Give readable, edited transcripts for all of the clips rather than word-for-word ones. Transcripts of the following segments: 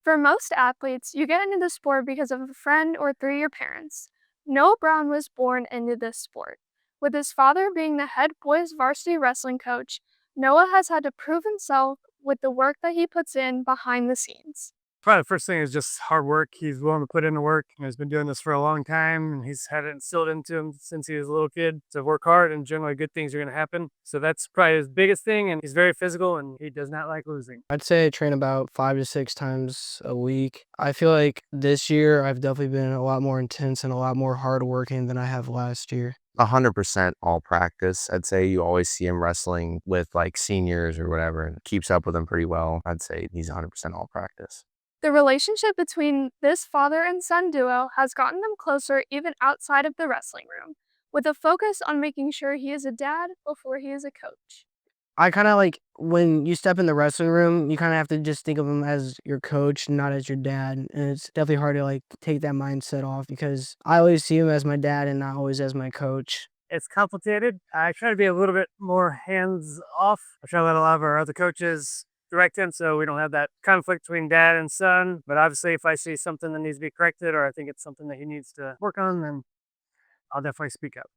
For most athletes, you get into the sport because of a friend or through your parents. Noah Brown was born into this sport. With his father being the head boys varsity wrestling coach, Noah has had to prove himself with the work that he puts in behind the scenes. Probably the first thing is just hard work. He's willing to put in the work. He's been doing this for a long time, and he's had it instilled into him since he was a little kid to work hard, and generally good things are going to happen. So that's probably his biggest thing, and he's very physical, and he does not like losing. I'd say I train about 5 to 6 times a week. I feel like this year I've definitely been a lot more intense and a lot more hardworking than I have last year. 100% all practice. I'd say you always see him wrestling with like seniors or whatever and keeps up with them pretty well. I'd say he's 100% all practice. The relationship between this father and son duo has gotten them closer even outside of the wrestling room, with a focus on making sure he is a dad before he is a coach. I kinda like when you step in the wrestling room, you kinda have to just think of him as your coach, not as your dad, and it's definitely hard to, like, take that mindset off because I always see him as my dad and not always as my coach. It's complicated. I try to be a little bit more hands off. I try to let a lot of our other coaches direct him so we don't have that conflict between dad and son. But obviously, if I see something that needs to be corrected or I think it's something that he needs to work on, then I'll definitely speak up.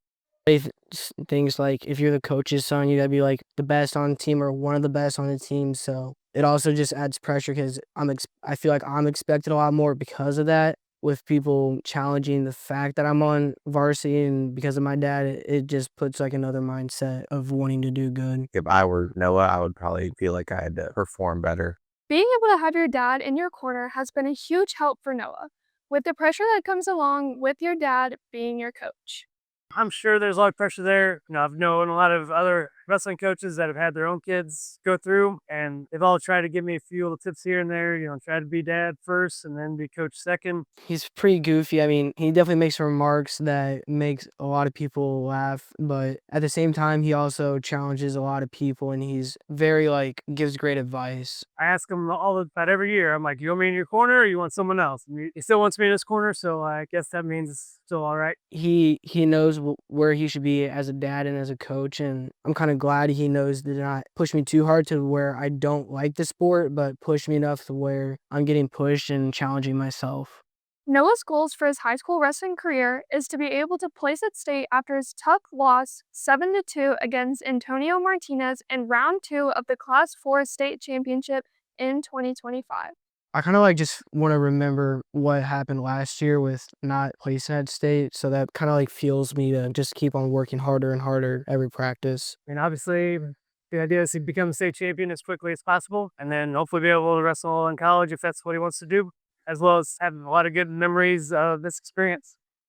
Things like if you're the coach's son, you gotta be like the best on the team or one of the best on the team. So it also just adds pressure because I feel like I'm expected a lot more because of that. With people challenging the fact that I'm on varsity and because of my dad, it just puts like another mindset of wanting to do good. If I were Noah, I would probably feel like I had to perform better. Being able to have your dad in your corner has been a huge help for Noah, with the pressure that comes along with your dad being your coach. I'm sure there's a lot of pressure there. I've known a lot of other wrestling coaches that have had their own kids go through, and they've all tried to give me a few little tips here and there. Try to be dad first and then be coach second. He's pretty goofy. I mean, he definitely makes remarks that makes a lot of people laugh, but at the same time, he also challenges a lot of people and he's very like gives great advice. I ask him about every year. I'm like, "You want me in your corner, or you want someone else?" And he still wants me in his corner, so I guess that means it's still all right. He knows where he should be as a dad and as a coach, and I'm kind of glad he knows to not push me too hard to where I don't like the sport, but push me enough to where I'm getting pushed and challenging myself. Noah's goals for his high school wrestling career is to be able to place at state after his tough loss 7-2 against Antonio Martinez in round 2 of the Class 4 state championship in 2025. I kind of like just want to remember what happened last year with not placing at state. So that kind of like fuels me to just keep on working harder and harder every practice. Obviously, the idea is to become a state champion as quickly as possible, and then hopefully be able to wrestle in college if that's what he wants to do, as well as have a lot of good memories of this experience.